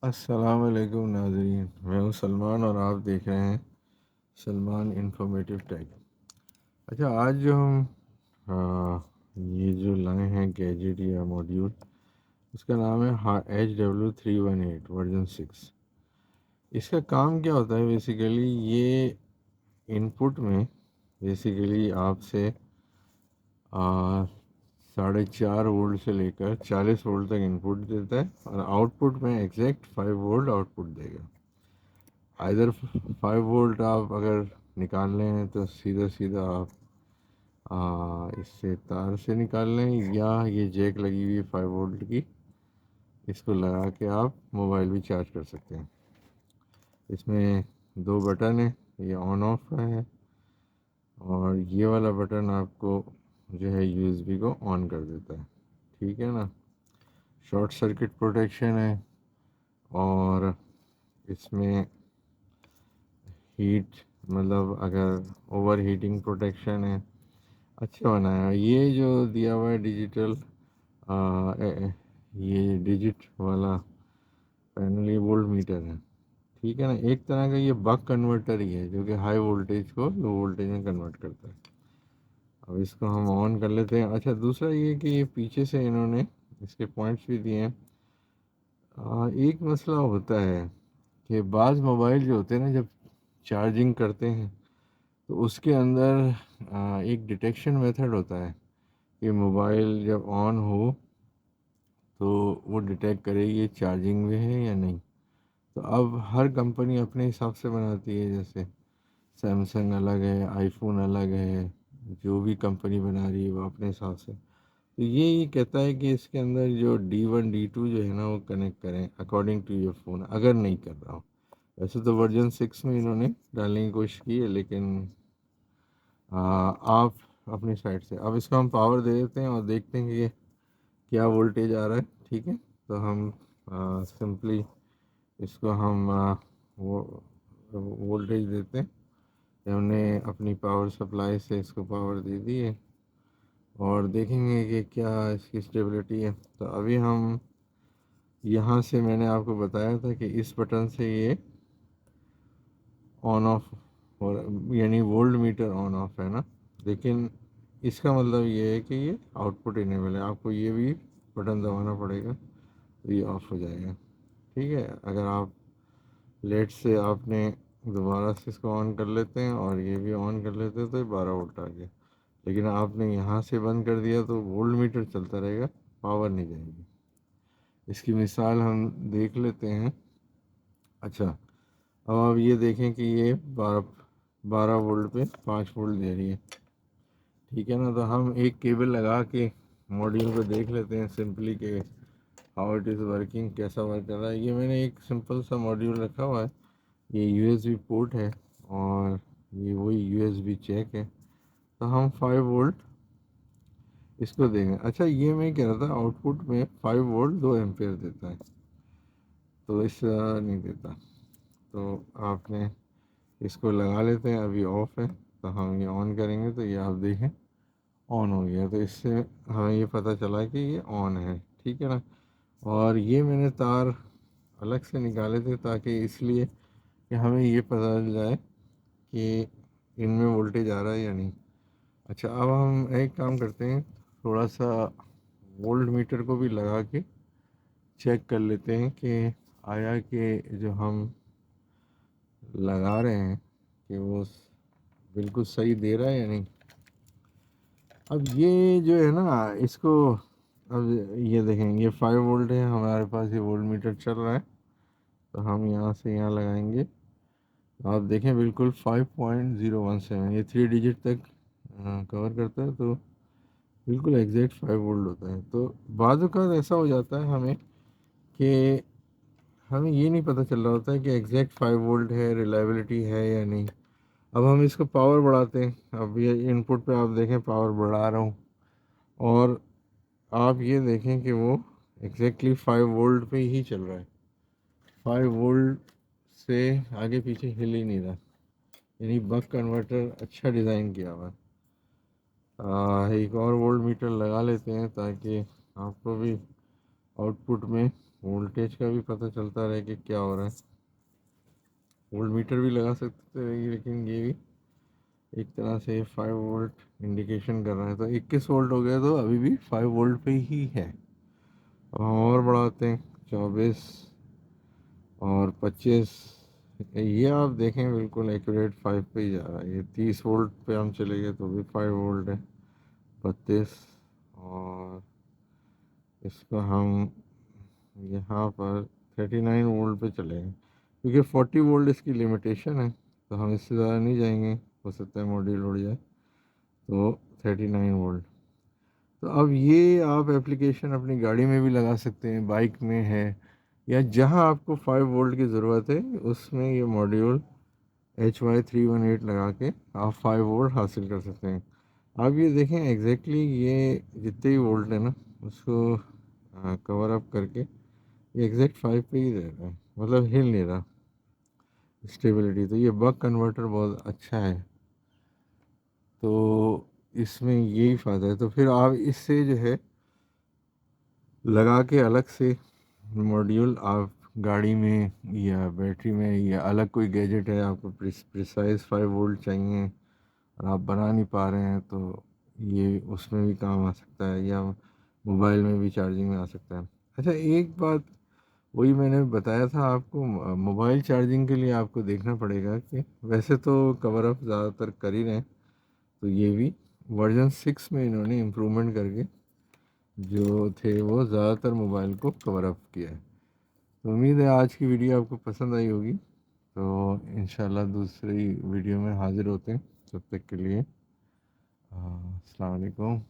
अस्सलाम वालेकुम नाज़रीन, मैं हूँ सलमान और आप देख रहे हैं सलमान इंफॉर्मेटिव टेक। अच्छा, आज जो हम ये जो लाए हैं गैजेट या मॉड्यूल, उसका नाम है HW318 वर्जन 6। इसका काम क्या होता है बेसिकली? ये इनपुट में बेसिकली आपसे 4.5 वोल्ट से लेकर 40 वोल्ट तक इनपुट देता है और आउटपुट में एग्जैक्ट 5 वोल्ट आउटपुट देगा। आइधर 5 वोल्ट आप अगर निकाल लें तो सीधा सीधा आप इससे तार से निकाल लें, या ये जैक लगी हुई है 5 वोल्ट की, इसको लगा के आप मोबाइल भी चार्ज कर सकते हैं। इसमें दो बटन है, ये ऑन ऑफ का है और ये वाला बटन आपको जो है यूएसबी को ऑन कर देता है। ठीक है ना। शॉर्ट सर्किट प्रोटेक्शन है और इसमें हीट, मतलब अगर ओवर हीटिंग प्रोटेक्शन है। अच्छा बनाया। ये जो दिया हुआ है डिजिटल, ये डिजिट वाला पैनल, ये वोल्ट मीटर है। ठीक है ना। एक तरह का ये बक कन्वर्टर ही है जो कि हाई वोल्टेज को लो वोल्टेज में कन्वर्ट करता है। अब इसको हम ऑन कर लेते हैं। अच्छा, दूसरा ये कि ये पीछे से इन्होंने इसके पॉइंट्स भी दिए हैं। एक मसला होता है कि बाज़ मोबाइल जो होते हैं ना, जब चार्जिंग करते हैं तो उसके अंदर एक डिटेक्शन मेथड होता है कि मोबाइल जब ऑन हो तो वो डिटेक्ट करेगी ये चार्जिंग में है या नहीं। तो अब हर कंपनी अपने हिसाब से बनाती है। जैसे सैमसंग अलग है, आईफोन अलग है, जो भी कंपनी बना रही है वो अपने हिसाब से। तो ये कहता है कि इसके अंदर जो D1 D2 जो है ना वो कनेक्ट करें अकॉर्डिंग टू योर फ़ोन, अगर नहीं कर रहा हो। वैसे तो वर्जन 6 में इन्होंने डालने की कोशिश की है, लेकिन आप अपनी साइड से। अब इसको हम पावर दे देते हैं और देखते हैं कि क्या वोल्टेज आ रहा है। ठीक है। तो हम सिंपली इसको हम वो वोल्टेज देते हैं। हमने अपनी पावर सप्लाई से इसको पावर दे दी है और देखेंगे कि क्या इसकी स्टेबिलिटी है। तो अभी हम यहाँ से, मैंने आपको बताया था कि इस बटन से ये ऑन ऑफ हो रहा, यानी वोल्ट मीटर ऑन ऑफ है ना। लेकिन इसका मतलब ये है कि ये आउटपुट इनेबल है। आपको ये भी बटन दबाना पड़ेगा तो ये ऑफ हो जाएगा। ठीक है। अगर आप लेट से आपने दोबारा से इसको ऑन कर लेते हैं और ये भी ऑन कर लेते हैं तो ये 12 वोल्ट आ गया। लेकिन आपने यहाँ से बंद कर दिया तो वोल्ट मीटर चलता रहेगा, पावर नहीं जाएगी। इसकी मिसाल हम देख लेते हैं। अच्छा, अब आप ये देखें कि ये 12 वोल्ट पे 5 वोल्ट दे रही है। ठीक है ना। तो हम एक केबल लगा के मॉड्यूल को देख लेते हैं सिंपली कि हाउ इट इज़ वर्किंग, कैसा वर्क कर रहा है। ये मैंने एक सिंपल सा मॉड्यूल रखा हुआ है। ये यूएसबी पोर्ट है और ये वही यूएसबी चेक है। तो हम 5 वोल्ट इसको देंगे। अच्छा, ये मैं कह रहा था आउटपुट में 5 वोल्ट 2 एम्पेयर देता है, तो इस नहीं देता। तो आपने इसको लगा लेते हैं। अभी ऑफ है तो हम ये ऑन करेंगे तो ये आप देखें ऑन हो गया। तो इससे हमें ये पता चला कि ये ऑन है। ठीक है ना। और ये मैंने तार अलग से निकाले थे ताकि इसलिए कि हमें ये पता चल जाए कि इनमें वोल्टेज आ रहा है या नहीं। अच्छा, अब हम एक काम करते हैं, थोड़ा सा वोल्ट मीटर को भी लगा के चेक कर लेते हैं कि आया कि जो हम लगा रहे हैं कि वो बिल्कुल सही दे रहा है या नहीं। अब ये जो है ना, इसको अब ये देखें, ये 5 वोल्ट है हमारे पास, ये वोल्ट मीटर चल रहा है। तो हम यहाँ से यहाँ लगाएंगे तो आप देखें बिल्कुल 5.017, ये 3 डिजिट तक कवर करता है। तो बिल्कुल एग्जैक्ट 5 वोल्ट होता है। तो बाद वक़्त ऐसा हो जाता है हमें कि हमें ये नहीं पता चल रहा होता है कि एग्जैक्ट 5 वोल्ट है, रिलायबिलिटी है या नहीं। अब हम इसको पावर बढ़ाते हैं। अब ये इनपुट पे आप देखें पावर बढ़ा रहा हूँ और आप ये देखें कि वो एग्जैक्टली 5 वोल्ट पे ही चल रहा है। 5 वोल्ट से आगे पीछे हिल ही नहीं रहा। यानी बक कन्वर्टर अच्छा डिज़ाइन किया हुआ है। एक और वोल्ट मीटर लगा लेते हैं ताकि आपको भी आउटपुट में वोल्टेज का भी पता चलता रहे कि क्या हो रहा है। वोल्ट मीटर भी लगा सकते थे, लेकिन ये भी एक तरह से 5 वोल्ट इंडिकेशन कर रहा है। तो 21 वोल्ट हो गया, तो अभी भी 5 वोल्ट पे ही है। अब हम और बढ़ाते हैं, 24 और 25। ये आप देखें बिल्कुल एक्यूरेट 5 पे ही जा रहा है। ये 30 वोल्ट पे हम चले गए तो भी 5 वोल्ट है। 32, और इसको हम यहाँ पर 39 वोल्ट पे चलेंगे, क्योंकि 40 वोल्ट इसकी लिमिटेशन है। तो हम इससे ज़्यादा नहीं जाएंगे, हो सकता है मॉड्यूल उड़ जाए। तो 39 वोल्ट। तो अब ये आप एप्लीकेशन अपनी गाड़ी में भी लगा सकते हैं, बाइक में है, या जहाँ आपको 5 वोल्ट की ज़रूरत है उसमें ये मॉड्यूल HY318 लगा के आप 5 वोल्ट हासिल कर सकते हैं। आप ये देखें एग्जैक्टली ये जितने भी वोल्ट है ना, उसको कवर अप करके ये एग्जैक्ट 5 पे ही रह रहा है, मतलब हिल नहीं रहा। स्टेबिलिटी तो ये बक कन्वर्टर बहुत अच्छा है। तो इसमें यही फ़ायदा है। तो फिर आप इससे जो है लगा के अलग से मॉड्यूल आप गाड़ी में या बैटरी में, या अलग कोई गैजेट है आपको प्रिसाइज 5 वोल्ट चाहिए और आप बना नहीं पा रहे हैं, तो ये उसमें भी काम आ सकता है, या मोबाइल में भी चार्जिंग में आ सकता है। अच्छा, एक बात वही मैंने बताया था आपको, मोबाइल चार्जिंग के लिए आपको देखना पड़ेगा कि वैसे तो कवर अप ज़्यादातर कर ही रहे हैं, तो ये भी वर्जन 6 में इन्होंने इम्प्रूवमेंट करके जो थे वो ज़्यादातर मोबाइल को कवर अप किया है। तो उम्मीद है आज की वीडियो आपको पसंद आई होगी। तो इंशाल्लाह दूसरी वीडियो में हाज़िर होते हैं। तब तक के लिए अस्सलाम वालेकुम।